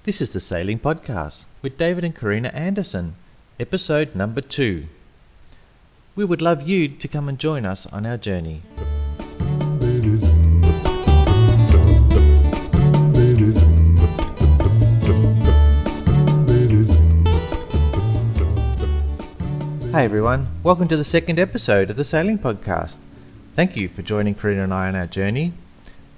This is the Sailing Podcast with David and Karina Anderson, episode number 2. We would love you to come and join us on our journey. Hi everyone, welcome to the second episode of the Sailing Podcast. Thank you for joining Karina and I on our journey.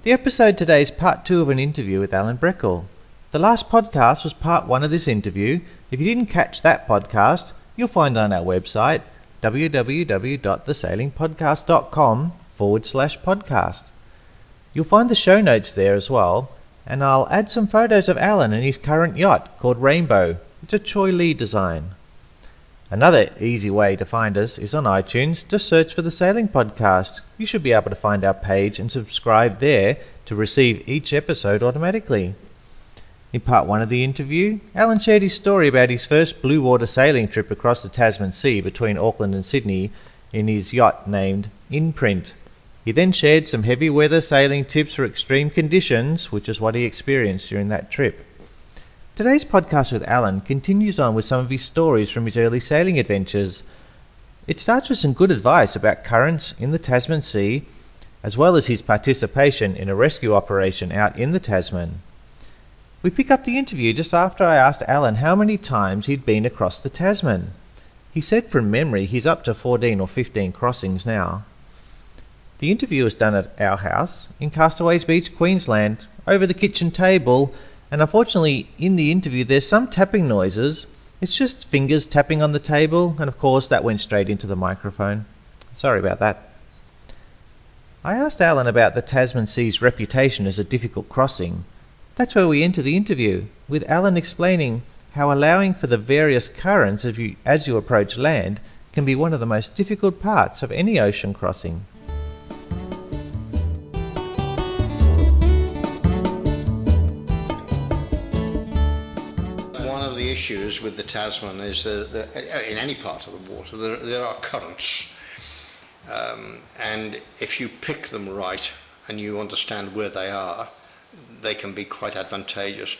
The episode today is part 2 of an interview with Allan Breckall. The last podcast was part 1 of this interview. If you didn't catch that podcast, you'll find it on our website www.thesailingpodcast.com/podcast. You'll find the show notes there as well, and I'll add some photos of Allan and his current yacht called Rainbow. It's a Choi Lee design. Another easy way to find us is on iTunes. Just search for the Sailing Podcast. You should be able to find our page and subscribe there to receive each episode automatically. In part 1 of the interview, Allan shared his story about his first blue water sailing trip across the Tasman Sea between Auckland and Sydney in his yacht named Imprint. He then shared some heavy weather sailing tips for extreme conditions, which is what he experienced during that trip. Today's podcast with Allan continues on with some of his stories from his early sailing adventures. It starts with some good advice about currents in the Tasman Sea, as well as his participation in a rescue operation out in the Tasman. We pick up the interview just after I asked Allan how many times he'd been across the Tasman. He said from memory he's up to 14 or 15 crossings now. The interview was done at our house in Castaways Beach, Queensland, over the kitchen table. And unfortunately, in the interview, there's some tapping noises. It's just fingers tapping on the table, and of course, that went straight into the microphone. Sorry about that. I asked Allan about the Tasman Sea's reputation as a difficult crossing. That's where we enter the interview, with Allan explaining how allowing for the various currents as you approach land can be one of the most difficult parts of any ocean crossing. Issues with the Tasman is that in any part of the water there are currents, and if you pick them right and you understand where they are, they can be quite advantageous.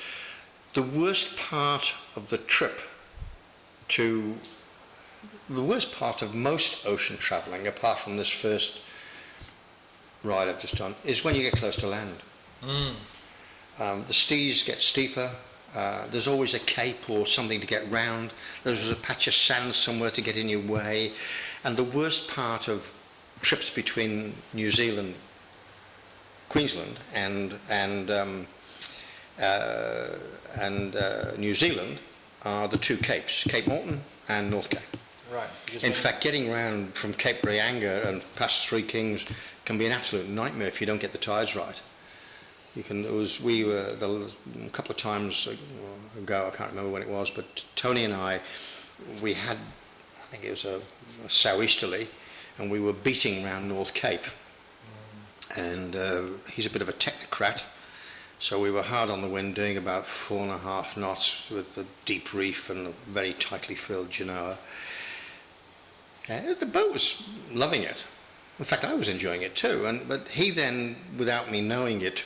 The worst part of most ocean travelling, apart from this first ride I've just done, is when you get close to land. The seas get steeper. There's always a cape or something to get round. There's a patch of sand somewhere to get in your way. And the worst part of trips between New Zealand, Queensland, and New Zealand are the two capes, Cape Morton and North Cape. Right. In fact, getting round from Cape Reinga and past Three Kings can be an absolute nightmare if you don't get the tides right. A couple of times ago, I can't remember when it was, but Tony and I think it was a southeasterly, and we were beating around North Cape. And he's a bit of a technocrat, so we were hard on the wind, doing about 4.5 knots with a deep reef and a very tightly filled Genoa. The boat was loving it. In fact, I was enjoying it too. But he then, without me knowing it,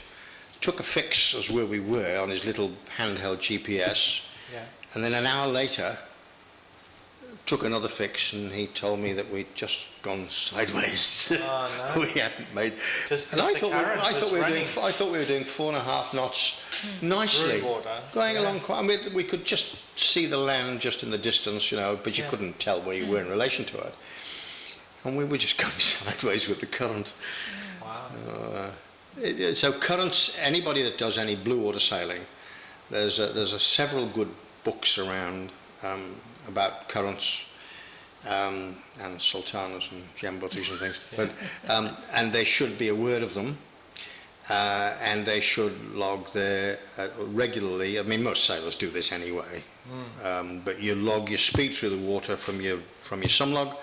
took a fix as where we were on his little handheld GPS, and then an hour later took another fix, and he told me that we'd just gone sideways. Oh, no. We hadn't made. And I thought we were doing 4.5 knots nicely, going along quite. I mean, we could just see the land just in the distance, but you couldn't tell where you were in relation to it, and we were just going sideways with the current. Wow. So currents, anybody that does any blue water sailing, there's several good books around about currents and sultanas and jambutis and things. But and they should be aware of them, and they should log their regularly. I mean, most sailors do this anyway. But you log your speed through the water from your sumlog,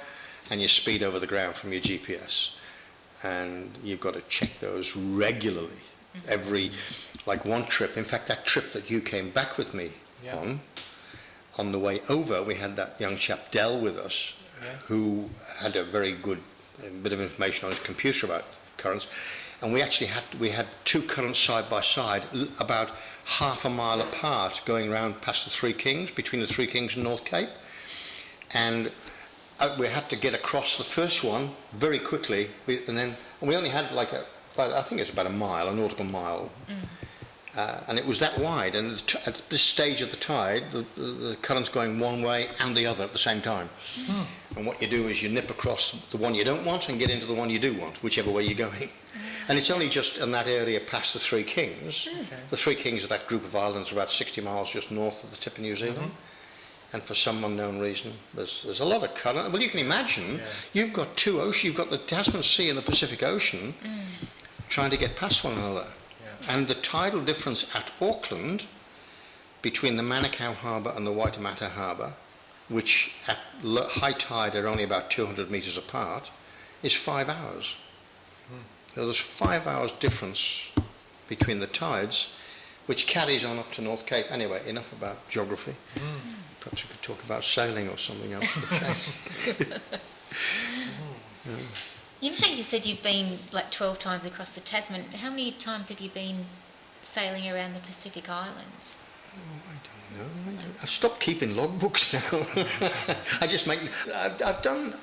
and your speed over the ground from your GPS. And you've got to check those regularly. Like one trip, in fact that trip that you came back with me on the way over, we had that young chap Dell with us, who had a very good bit of information on his computer about currents, and we had 2 currents side by side, about half a mile apart, going round past the Three Kings, between the Three Kings and North Cape, and we had to get across the first one very quickly, and we only had I think it's about a mile, a nautical mile, and it was that wide, and at this stage of the tide, the current's going one way and the other at the same time. And what you do is you nip across the one you don't want and get into the one you do want, whichever way you're going. And it's only just in that area past the Three Kings. The Three Kings are that group of islands about 60 miles just north of the tip of New Zealand. And for some unknown reason, there's a lot of current. Well, you can imagine, you've got two oceans, you've got the Tasman Sea and the Pacific Ocean trying to get past one another. And the tidal difference at Auckland between the Manukau Harbour and the Waitemata Harbour, which at high tide are only about 200 metres apart, is 5 hours. So there's 5 hours difference between the tides, which carries on up to North Cape. Anyway, enough about geography. Perhaps we could talk about sailing or something else. You know how you said you've been like 12 times across the Tasman. How many times have you been sailing around the Pacific Islands? I don't know. I've stopped keeping logbooks now. I just make. I've done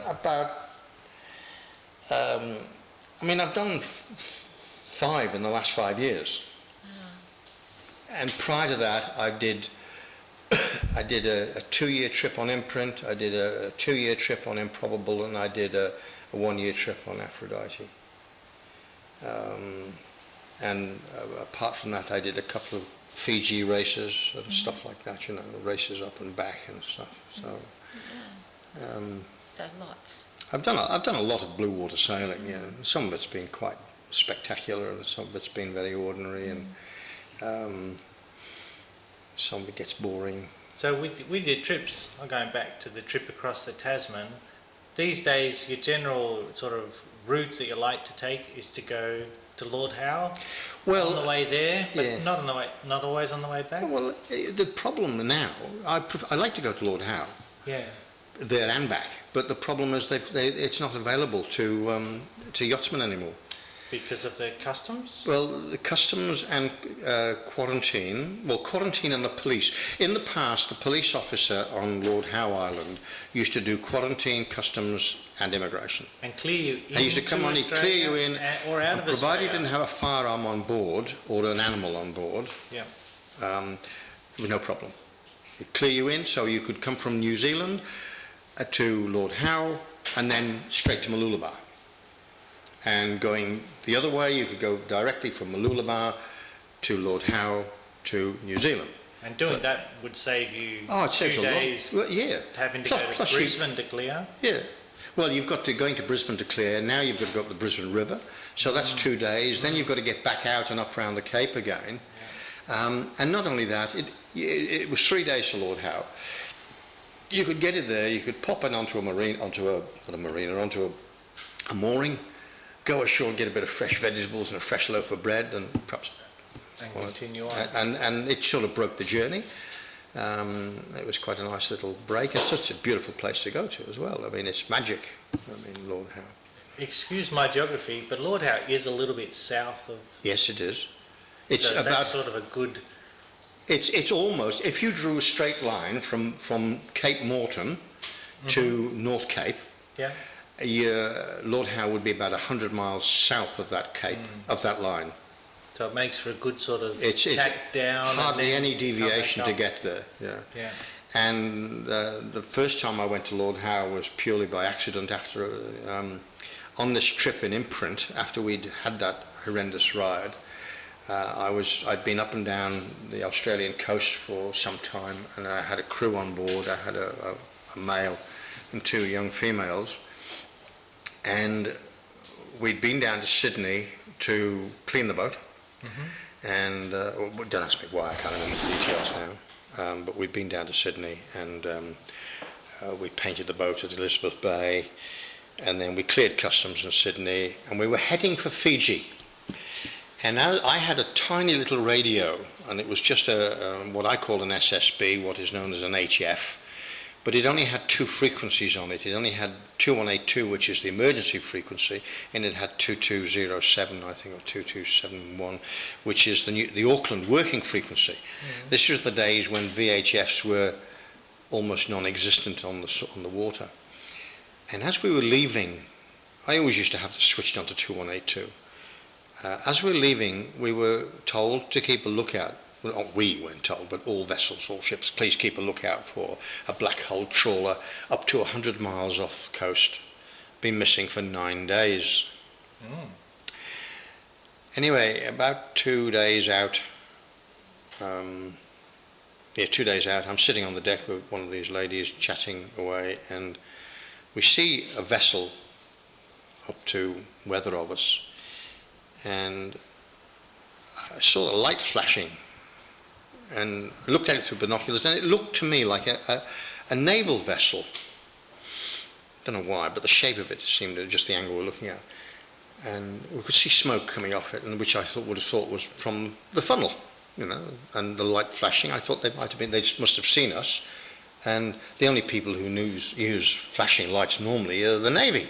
about. I've done 5 in the last 5 years. And prior to that, I did a 2-year trip on Imprint. I did a 2-year trip on Improbable, and I did a 1-year trip on Aphrodite. And apart from that, I did a couple of Fiji races and stuff like that, races up and back and stuff. So, so lots. I've done a lot of blue water sailing. Some of it's been quite spectacular, and some of it's been very ordinary, and some of it gets boring. So with your trips, I'm going back to the trip across the Tasman. These days, your general sort of route that you like to take is to go to Lord Howe on the way there, but not always on the way back. Well, the problem now, I like to go to Lord Howe. There and back, but the problem is it's not available to yachtsmen anymore. Because of the customs? Well, the customs and quarantine. Well, quarantine and the police. In the past, the police officer on Lord Howe Island used to do quarantine, customs and immigration. And clear you in. He used to come on, he'd clear you in, or out of Australia. Provided you didn't have a firearm on board or an animal on board, there was no problem. He'd clear you in, so you could come from New Zealand to Lord Howe and then straight to Mooloolaba. And going the other way, you could go directly from Mooloolaba to Lord Howe to New Zealand. And doing that would save you 2 days. Well, having to go to Brisbane to clear. Well, you've got to going to Brisbane to clear. Now you've got to go up the Brisbane River, so that's 2 days. Then you've got to get back out and up round the Cape again. And not only that, it was 3 days to Lord Howe. You could get it there. You could pop it onto a mooring. Go ashore and get a bit of fresh vegetables and a fresh loaf of bread, and perhaps continue on. And it sort of broke the journey. It was quite a nice little break. It's such a beautiful place to go to as well. I mean, it's magic. Lord Howe. Excuse my geography, but Lord Howe is a little bit south of. Yes, it is. It's so about that's sort of a good. It's almost, if you drew a straight line from Cape Morton to North Cape. Lord Howe would be about 100 miles south of that cape, of that line. So it makes for a good sort of tack down. Hardly any deviation to get there. And the first time I went to Lord Howe was purely by accident after, on this trip in Imprint, after we'd had that horrendous ride. I'd been up and down the Australian coast for some time, and I had a crew on board. I had a male and 2 young females. And we'd been down to Sydney to clean the boat, and don't ask me why, I can't remember the details now, but we'd been down to Sydney, and we painted the boat at Elizabeth Bay, and then we cleared customs in Sydney, and we were heading for Fiji. And I had a tiny little radio, and it was just what I call an SSB, what is known as an HF, but it only had two frequencies on it. It only had 2182, which is the emergency frequency, and it had 2207, I think, or 2271, which is the Auckland working frequency. This was the days when VHFs were almost non-existent on the water. And as we were leaving, I always used to have this switched on to 2182. As we were leaving, we were told to keep a lookout. Well, we weren't told, but all vessels, all ships, please keep a lookout for a black hull trawler up to 100 miles off the coast. Been missing for 9 days. Anyway, about 2 days out, 2 days out, I'm sitting on the deck with one of these ladies chatting away, and we see a vessel up to weather of us, and I saw the light flashing, and I looked at it through binoculars, and it looked to me like a naval vessel. Don't know why, but the shape of it seemed to just the angle we're looking at, and we could see smoke coming off it, and which I would have thought was from the funnel, and the light flashing. I thought they must have seen us, and the only people who use flashing lights normally are the Navy.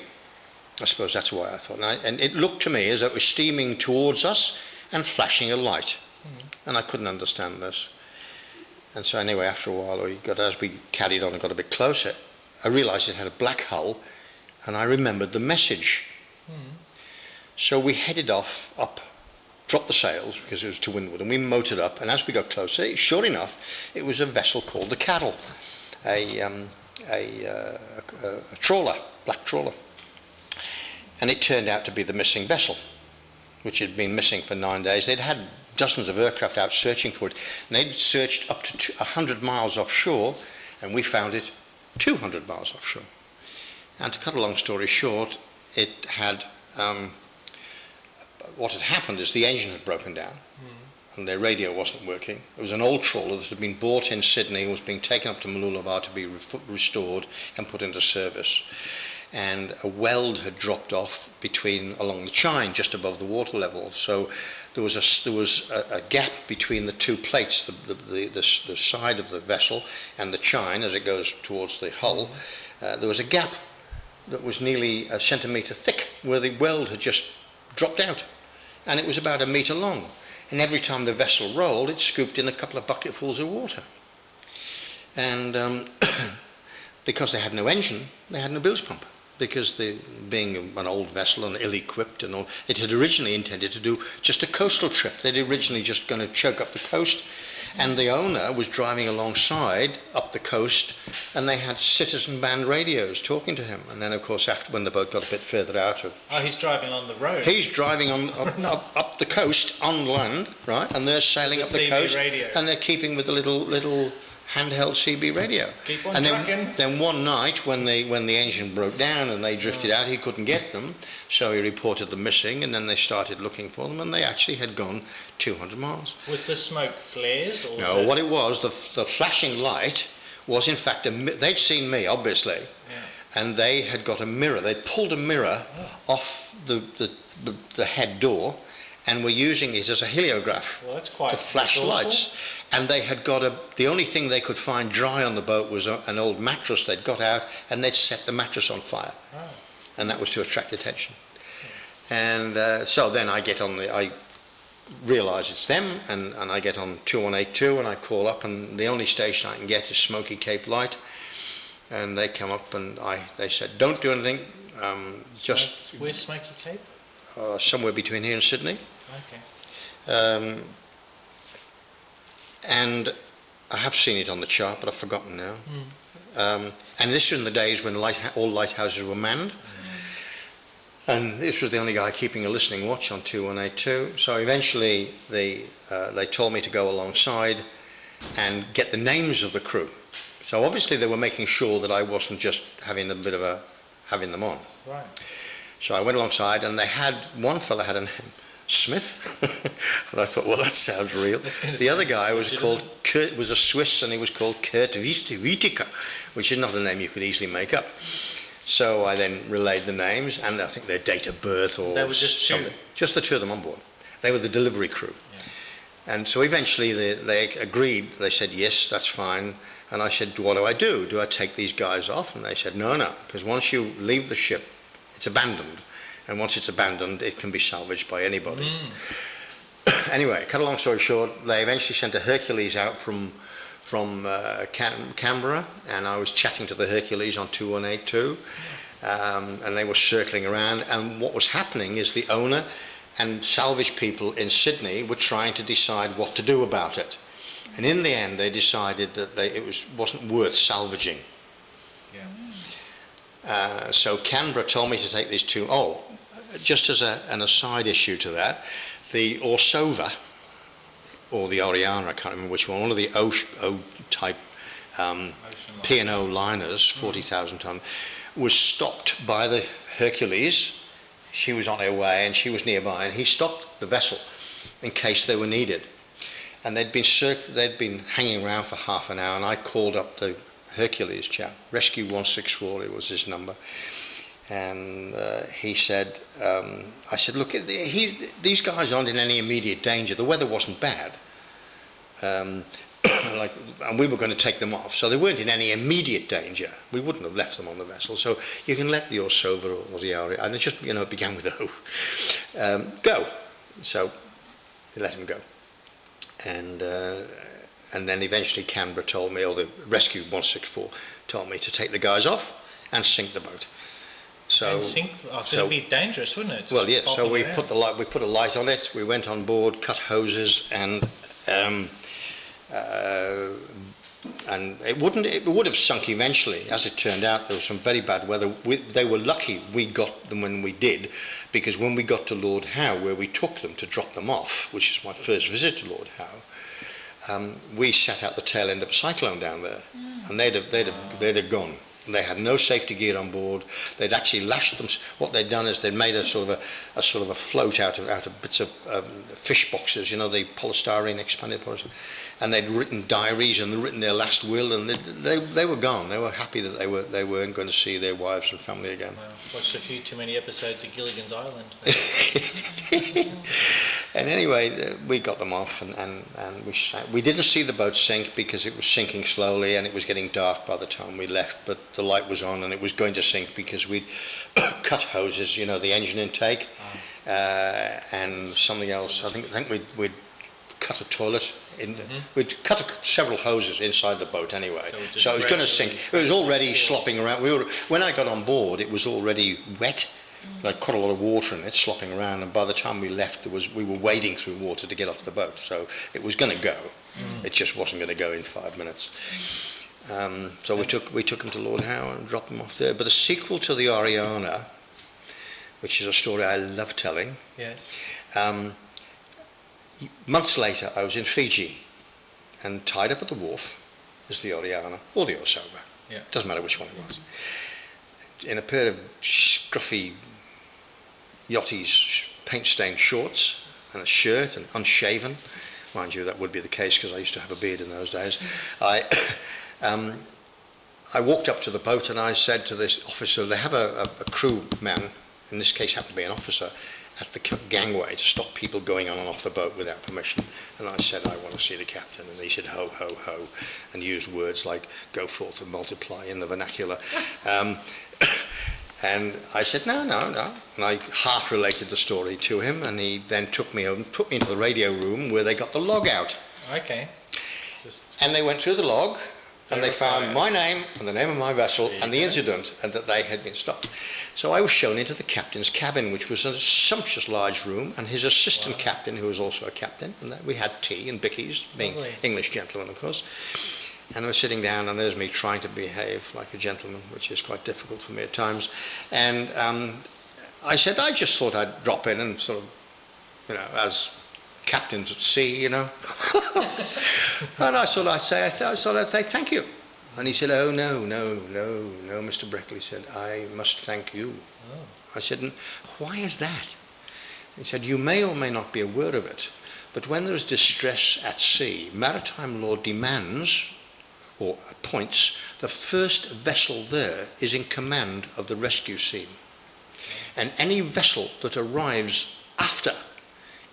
I suppose that's why I thought. And it looked to me as though it was steaming towards us and flashing a light. And I couldn't understand this. And so anyway, after a while, as we carried on and got a bit closer, I realised it had a black hull, and I remembered the message. So we headed up, dropped the sails because it was to windward, and we motored up. And as we got closer, sure enough, it was a vessel called the Cattle, a trawler, black trawler. And it turned out to be the missing vessel, which had been missing for 9 days. They'd had dozens of aircraft out searching for it, and they'd searched up to 100 miles offshore, and we found it 200 miles offshore. And to cut a long story short, it had what had happened is the engine had broken down, and their radio wasn't working. It was an old trawler that had been bought in Sydney and was being taken up to Mooloolaba to be restored and put into service. And a weld had dropped off along the chine just above the water level. So there was a gap between the two plates, the side of the vessel and the chine as it goes towards the hull. There was a gap that was nearly a centimetre thick where the weld had just dropped out, and it was about a metre long. And every time the vessel rolled, it scooped in a couple of bucketfuls of water. And because they had no engine, they had no bilge pump. Because being an old vessel and ill-equipped and all, it had originally intended to do just a coastal trip. They'd originally just going to choke up the coast, and the owner was driving alongside up the coast, and they had citizen band radios talking to him. And then, of course, when the boat got a bit further out of... Oh, he's driving on the road. He's driving up the coast on land, right? And they're sailing up the coast, radio. And they're keeping with the little handheld CB radio. Keep on and trucking. Then one night when the engine broke down and they drifted out, he couldn't get them, so he reported them missing, and then they started looking for them, and they actually had gone 200 miles. Was the smoke flares? Or no, what it was, the flashing light was in fact, they'd seen me, obviously, and they had got a mirror. They'd pulled a mirror off the head door, and were using it as a heliograph to flash lights. And they had got the only thing they could find dry on the boat was an old mattress they'd got out, and they'd set the mattress on fire. And that was to attract attention. And so then I realise it's them, and I get on 2182, and I call up, and the only station I can get is Smoky Cape Light. And they come up, and they said, don't do anything, just... Where's Smoky Cape? Somewhere between here and Sydney. Okay. And I have seen it on the chart, but I've forgotten now. And this was in the days when all lighthouses were manned. And this was the only guy keeping a listening watch on 2182. So eventually they told me to go alongside and get the names of the crew. So obviously they were making sure that I wasn't just having them on. Right. So I went alongside, and one fella had a name, Smith, and I thought, well, that sounds real. The other guy was a Swiss, and he was called Kurt Wietika, which is not a name you could easily make up. So I then relayed the names, and I think their date of birth or they were just something. Just the two of them on board. They were the delivery crew. And so eventually they agreed. They said, yes, that's fine. And I said, what do I do? Do I take these guys off? And they said, no, because once you leave the ship, it's abandoned. And once it's abandoned, it can be salvaged by anybody. Anyway, cut a long story short, they eventually sent a Hercules out from Canberra, and I was chatting to the Hercules on 2182, and they were circling around, and what was happening is the owner and salvage people in Sydney were trying to decide what to do about it. And in the end, they decided that it wasn't worth salvaging. Yeah. So Canberra told me to take these two. Oh, just as an aside issue to that, the Orsova, or the Oriana, I can't remember which one of the O-type P&O liners, 40,000 ton, was stopped by the Hercules. She was on her way and she was nearby, and he stopped the vessel in case they were needed. And they'd been hanging around for half an hour, and I called up the Hercules chap, Rescue 164, it was his number, and he said, I said, look, these guys aren't in any immediate danger. The weather wasn't bad, and we were going to take them off, so they weren't in any immediate danger. We wouldn't have left them on the vessel, so you can let the Orsova or the Aria, and it just, it began with O, go. So they let him go. And then eventually Canberra told me, or the Rescue 164 told me to take the guys off and sink the boat. So and sink? It'd be dangerous, wouldn't it? Well, yeah. So we put a light on it. We went on board, cut hoses, and it would have sunk eventually. As it turned out, there was some very bad weather. They were lucky we got them when we did, because when we got to Lord Howe, where we took them to drop them off, which is my first visit to Lord Howe, we sat out the tail end of a cyclone down there, and they'd have gone. And they had no safety gear on board. They'd actually lashed them. What they'd done is they'd made a sort of a float out of bits of fish boxes, the polystyrene, expanded polystyrene, and they'd written diaries and written their last will, and they were gone. They were happy that they weren't going to see their wives and family again. Well, watched a few too many episodes of Gilligan's Island. And anyway, we got them off, and we didn't see the boat sink because it was sinking slowly and it was getting dark by the time we left, but the light was on and it was going to sink because we'd cut hoses, the engine intake, and something else. I think we'd cut a toilet. We'd cut several hoses inside the boat anyway, so it was going to sink. It was already slopping around. When I got on board, it was already wet. Like quite a lot of water in it, slopping around, and by the time we left, we were wading through water to get off the boat. So it was going to go. It just wasn't going to go in 5 minutes. So we took them to Lord Howe and dropped them off there. But the sequel to the Oriana, which is a story I love telling. Yes. Months later, I was in Fiji, and tied up at the wharf is the Oriana or the Orsova. Yeah. Doesn't matter which one it was. In a pair of scruffy yachties, paint-stained shorts and a shirt, and unshaven. Mind you, that would be the case because I used to have a beard in those days. I walked up to the boat and I said to this officer, they have a crew man, in this case happened to be an officer, at the gangway to stop people going on and off the boat without permission. And I said, I want to see the captain. And he said, ho, ho, ho, and used words like go forth and multiply in the vernacular. And I said, no. And I half related the story to him, and he then took me home, put me into the radio room where they got the log out. Okay. And they went through the log, and they found my name and the name of my vessel and the incident, and that they had been stopped. So I was shown into the captain's cabin, which was a sumptuous large room, and his assistant captain, who was also a captain, and we had tea and bickies, being English gentlemen, of course. And I was sitting down, and there's me trying to behave like a gentleman, which is quite difficult for me at times. And I said, I just thought I'd drop in and sort of, as captains at sea, And I thought I'd say thank you. And he said, oh, no, Mr. Breckall. He said, I must thank you. Oh. I said, and why is that? He said, you may or may not be aware of it, but when there is distress at sea, maritime law demands or appoints the first vessel there is in command of the rescue scene. And any vessel that arrives after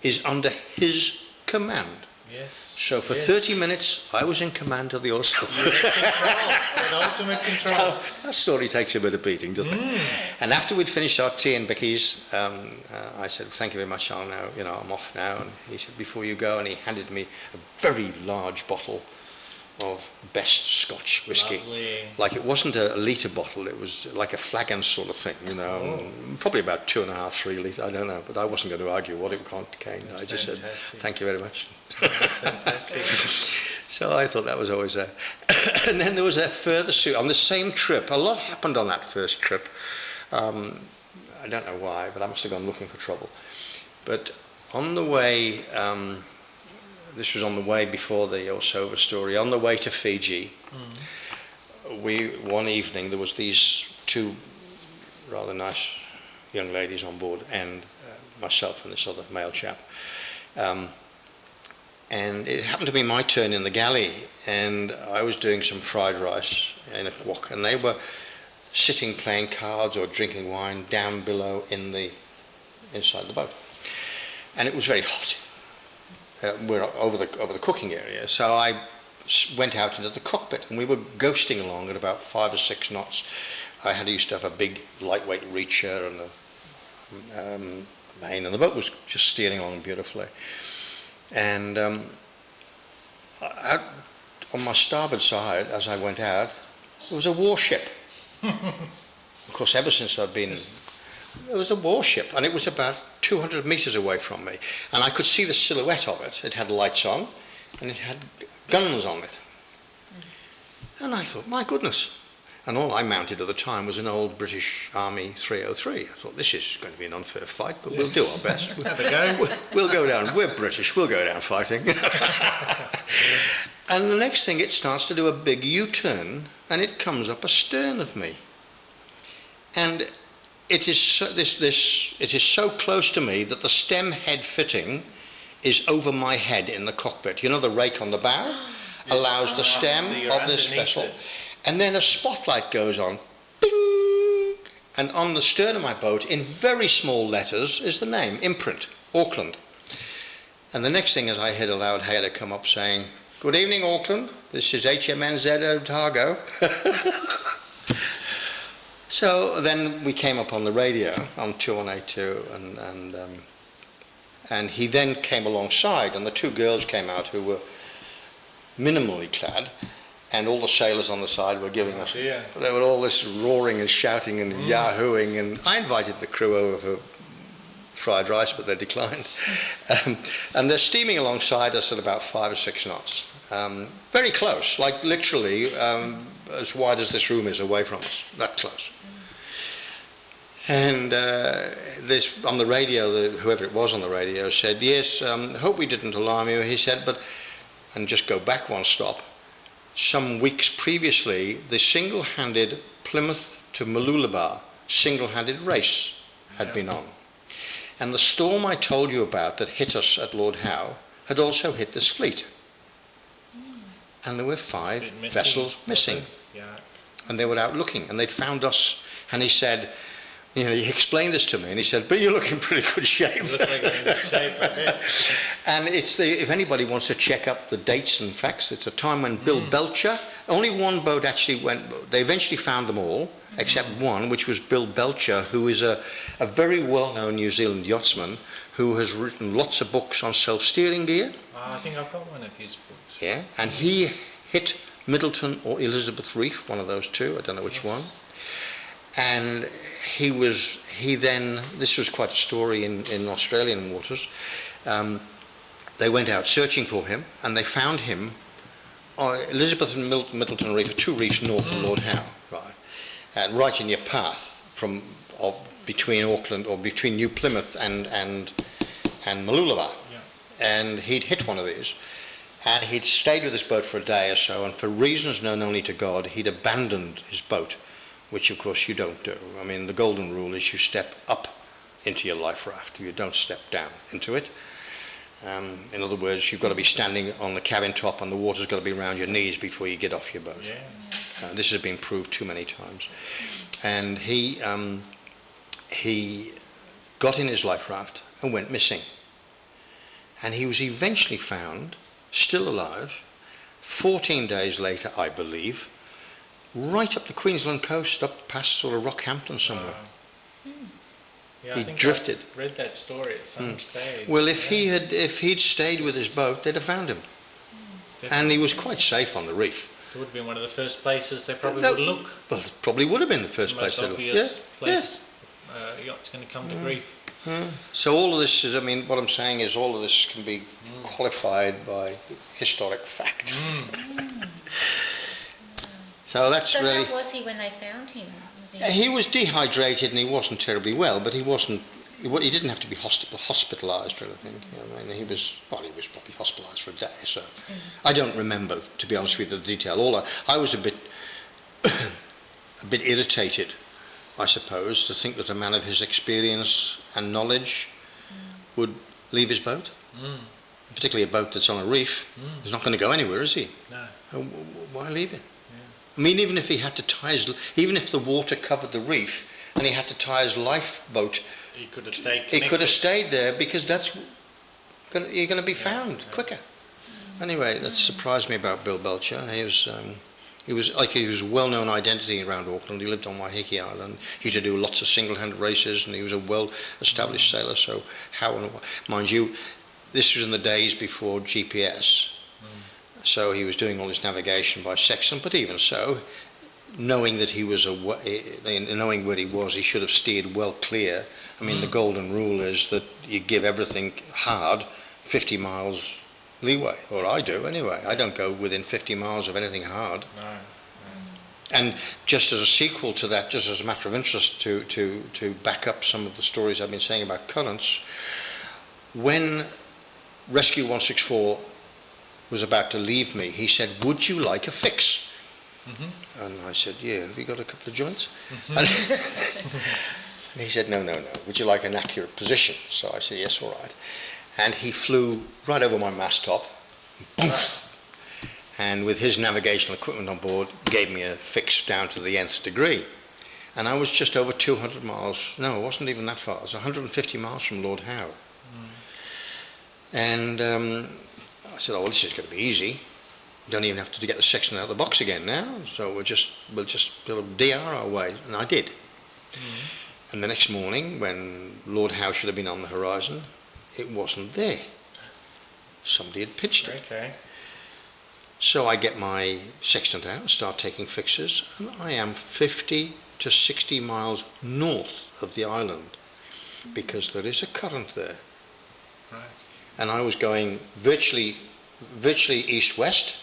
is under his command. Yes. So for 30 minutes, I was in command of the oil salver. Control, ultimate control. That story takes a bit of beating, doesn't it? And after we'd finished our tea in Becky's, I said, "Thank you very much, I'll now, I'm off now." And he said, "Before you go," and he handed me a very large bottle of best Scotch whiskey. Lovely. Like it wasn't a litre bottle, it was like a flagon sort of thing, probably about 2.5, 3 litres, I don't know, but I wasn't going to argue what it contained. I just said, "Thank you very much." That's fantastic. So I thought that was always there. And then there was a further on the same trip. A lot happened on that first trip. I don't know why, but I must have gone looking for trouble. But on the way, this was on the way before the Osova story, on the way to Fiji, one evening there was these two rather nice young ladies on board, and myself and this other male chap. And it happened to be my turn in the galley, and I was doing some fried rice in a wok, and they were sitting playing cards or drinking wine down below inside the boat. And it was very hot. We're over the cooking area, so I went out into the cockpit, and we were ghosting along at about 5 or 6 knots. I used to have a big lightweight reacher and a main, and the boat was just steering along beautifully. And out on my starboard side, as I went out, there was a warship. Of course, ever since I've been, there was a warship, and it was about 200 metres away from me, and I could see the silhouette of it. It had lights on, and it had guns on it. And I thought, my goodness. And all I mounted at the time was an old British Army 303. I thought, this is going to be an unfair fight, but we'll do our best. Have a go. We'll go down. We're British. We'll go down fighting. And the next thing, it starts to do a big U-turn, and it comes up astern of me. And it is so close to me that the stem head fitting is over my head in the cockpit. You know, the rake on the bow allows the stem of this vessel. It. And then a spotlight goes on, bing, and on the stern of my boat, in very small letters, is the name, imprint, Auckland. And the next thing is I heard a loud hailer come up saying, "Good evening, Auckland. This is HMNZ Otago." So then we came up on the radio on 2182, and he then came alongside, and the two girls came out who were minimally clad. And all the sailors on the side were giving us. Dear. There were all this roaring and shouting and yahooing, and I invited the crew over for fried rice, but they declined. And they're steaming alongside us at about 5 or 6 knots, very close, like literally as wide as this room is away from us, that close. And this on the radio, whoever it was on the radio said, "Yes, hope we didn't alarm you." He said, "But," and just go back one stop. Some weeks previously, the single-handed Plymouth to Mooloolaba single-handed race had been on. And the storm I told you about that hit us at Lord Howe had also hit this fleet. And there were 5 vessels missing. Yeah. And they were out looking, and they'd found us. And he said, he explained this to me, and he said, "But you look in pretty good shape." You look like you're in good shape, I bet. And if anybody wants to check up the dates and facts, it's a time when Bill Belcher, only one boat actually went, they eventually found them all, except one, which was Bill Belcher, who is a very well-known New Zealand yachtsman who has written lots of books on self-steering gear. I think I've got one of his books. Yeah, and he hit Middleton or Elizabeth Reef, one of those two, I don't know which one. And this was quite a story in Australian waters. They went out searching for him, and they found him. Elizabeth and Middleton Reef are 2 reefs north of Lord Howe, right, and right in your path between Auckland or between New Plymouth and Mooloolaba. Yeah. And he'd hit one of these, and he'd stayed with his boat for a day or so, and for reasons known only to God, he'd abandoned his boat, which of course you don't do. I mean, the golden rule is you step up into your life raft, you don't step down into it. In other words, you've got to be standing on the cabin top, and the water's got to be around your knees before you get off your boat. Yeah. This has been proved too many times. And he got in his life raft and went missing. And he was eventually found still alive, 14 days later, I believe, right up the Queensland coast, up past sort of Rockhampton somewhere. Yeah, he I think drifted. I read that story at some stage. Well, if he'd stayed with his boat, they'd have found him. And he was quite safe on the reef. So it would have been one of the first places they probably would look. Well, it probably would have been the first place they'd look. Obvious place yacht's going to come to grief. So all of this is, I mean, what I'm saying is all of this can be qualified by historic fact. So that's so really... how was he when they found him? He was dehydrated and he wasn't terribly well, but he didn't have to be hospitalised or anything. I mean, he was probably hospitalised for a day. So I don't remember, to be honest with you, the detail. I was a bit irritated, I suppose, to think that a man of his experience and knowledge would leave his boat, particularly a boat that's on a reef. He's not going to go anywhere, is he? No. Why leave it? I mean, even if he had to even if the water covered the reef and he had to tie his lifeboat, he could have stayed connected. He could have stayed there because you're going to be found quicker. Anyway, that surprised me about Bill Belcher. He was a well-known identity around Auckland. He lived on Waiheke Island. He used to do lots of single-handed races, and he was a well-established sailor. So mind you, this was in the days before GPS. So he was doing all his navigation by sextant, but even so, knowing that knowing where he was, he should have steered well clear. I mean, the golden rule is that you give everything hard 50 miles leeway, or I do anyway. I don't go within 50 miles of anything hard. No. And just as a sequel to that, just as a matter of interest to back up some of the stories I've been saying about currents, when Rescue 164 was about to leave me, he said, "Would you like a fix?" And I said, "Yeah, have you got a couple of joints?" And he said, no, "Would you like an accurate position?" So I said, "Yes, all right." And he flew right over my mast top, and with his navigational equipment on board, gave me a fix down to the nth degree. And I was just over 200 miles, no, it wasn't even that far, it was 150 miles from Lord Howe. And I said, "Oh, well, this is going to be easy. We don't even have to get the section out of the box again now, so we'll just sort of DR our way." And I did. And the next morning, when Lord Howe should have been on the horizon, it wasn't there. Somebody had pitched it. Okay. So I get my sextant out and start taking fixes, and I am 50 to 60 miles north of the island because there is a current there. Right. And I was going virtually east-west,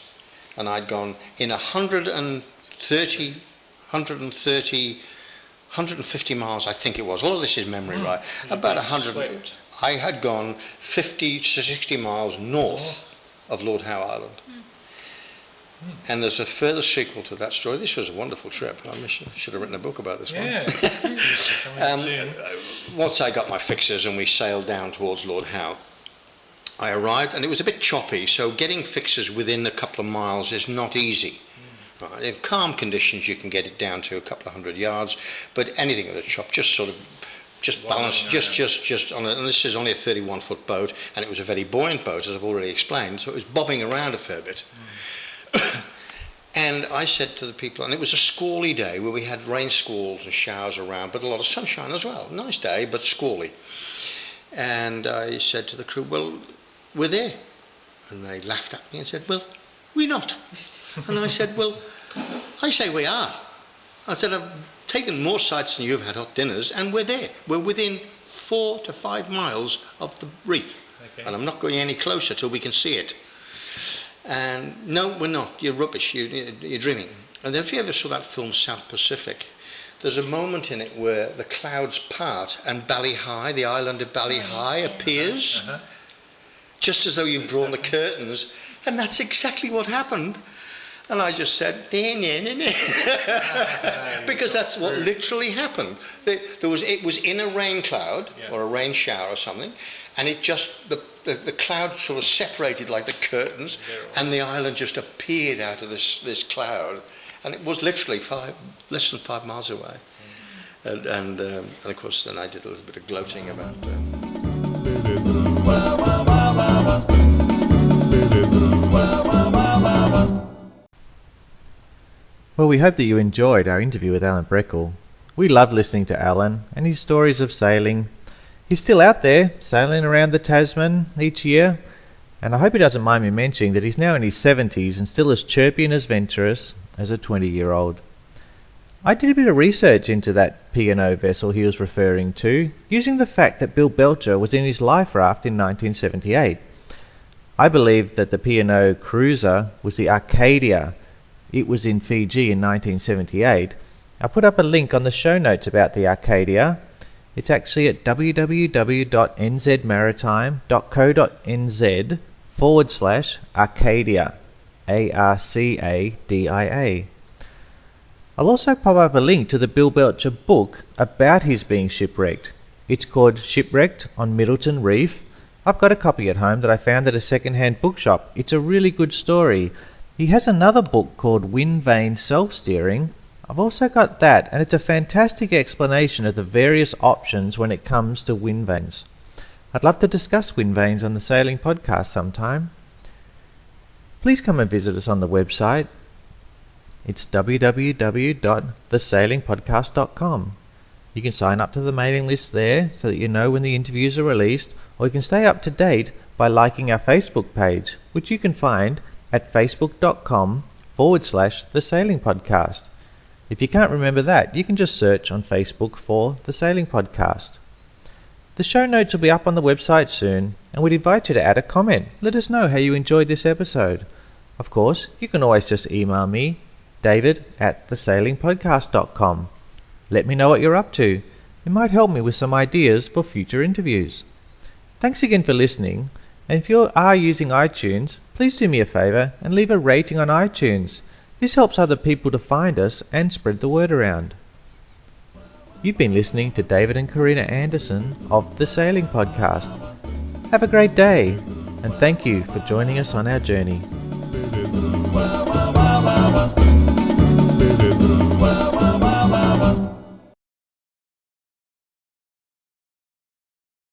and I'd gone in 150 miles, I think it was. All of this is memory, right? About 100. Swept. I had gone 50 to 60 miles north of Lord Howe Island. And there's a further sequel to that story. This was a wonderful trip. I should have written a book about this one. Once I got my fixes and we sailed down towards Lord Howe, I arrived, and it was a bit choppy, so getting fixes within a couple of miles is not easy. Right? In calm conditions, you can get it down to a couple of 100 yards, but anything at a chop, just balance, just on and this is only a 31-foot boat, and it was a very buoyant boat, as I've already explained, so it was bobbing around a fair bit. And I said to the people, and it was a squally day where we had rain squalls and showers around, but a lot of sunshine as well. Nice day, but squally. And I said to the crew, "Well, we're there." And they laughed at me and said, "Well, we're not." And I said, "Well, I say we are." I said, "I've taken more sights than you've had hot dinners, and we're there. We're within 4 to 5 miles of the reef. Okay. And I'm not going any closer till we can see it." And "No, we're not. You're rubbish. You're dreaming." And then if you ever saw that film South Pacific, there's a moment in it where the clouds part and Ballyhigh, the island of Ballyhigh, appears, just as though you've drawn the curtains, and that's exactly what happened. And I just said, because that's what literally happened. It was in a rain cloud or a rain shower or something, and it just the cloud sort of separated like the curtains, and the island just appeared out of this cloud, and it was literally less than 5 miles away. And of course, then I did a little bit of gloating about. Well, we hope that you enjoyed our interview with Allan Breckall. We loved listening to Allan and his stories of sailing. He's still out there, sailing around the Tasman each year, and I hope he doesn't mind me mentioning that he's now in his 70s and still as chirpy and as venturous as a 20-year-old. I did a bit of research into that P&O vessel he was referring to, using the fact that Bill Belcher was in his life raft in 1978. I believe that the P&O cruiser was the Arcadia. It was in Fiji in 1978. I put up a link on the show notes about the Arcadia. It's actually at www.nzmaritime.co.nz/Arcadia, Arcadia. I'll also pop up a link to the Bill Belcher book about his being shipwrecked. It's called Shipwrecked on Middleton Reef. I've got a copy at home that I found at a second-hand bookshop. It's a really good story. He has another book called Wind Vane Self-Steering. I've also got that, and it's a fantastic explanation of the various options when it comes to wind vanes. I'd love to discuss wind vanes on the Sailing Podcast sometime. Please come and visit us on the website. It's www.thesailingpodcast.com. You can sign up to the mailing list there so that you know when the interviews are released, or you can stay up to date by liking our Facebook page, which you can find at facebook.com/The Sailing Podcast. If you can't remember that, you can just search on Facebook for The Sailing Podcast. The show notes will be up on the website soon, and we'd invite you to add a comment. Let us know how you enjoyed this episode. Of course, you can always just email me, david@thesailingpodcast.com. Let me know what you're up to. It might help me with some ideas for future interviews. Thanks again for listening, and if you are using iTunes, please do me a favour and leave a rating on iTunes. This helps other people to find us and spread the word around. You've been listening to David and Karina Anderson of The Sailing Podcast. Have a great day, and thank you for joining us on our journey.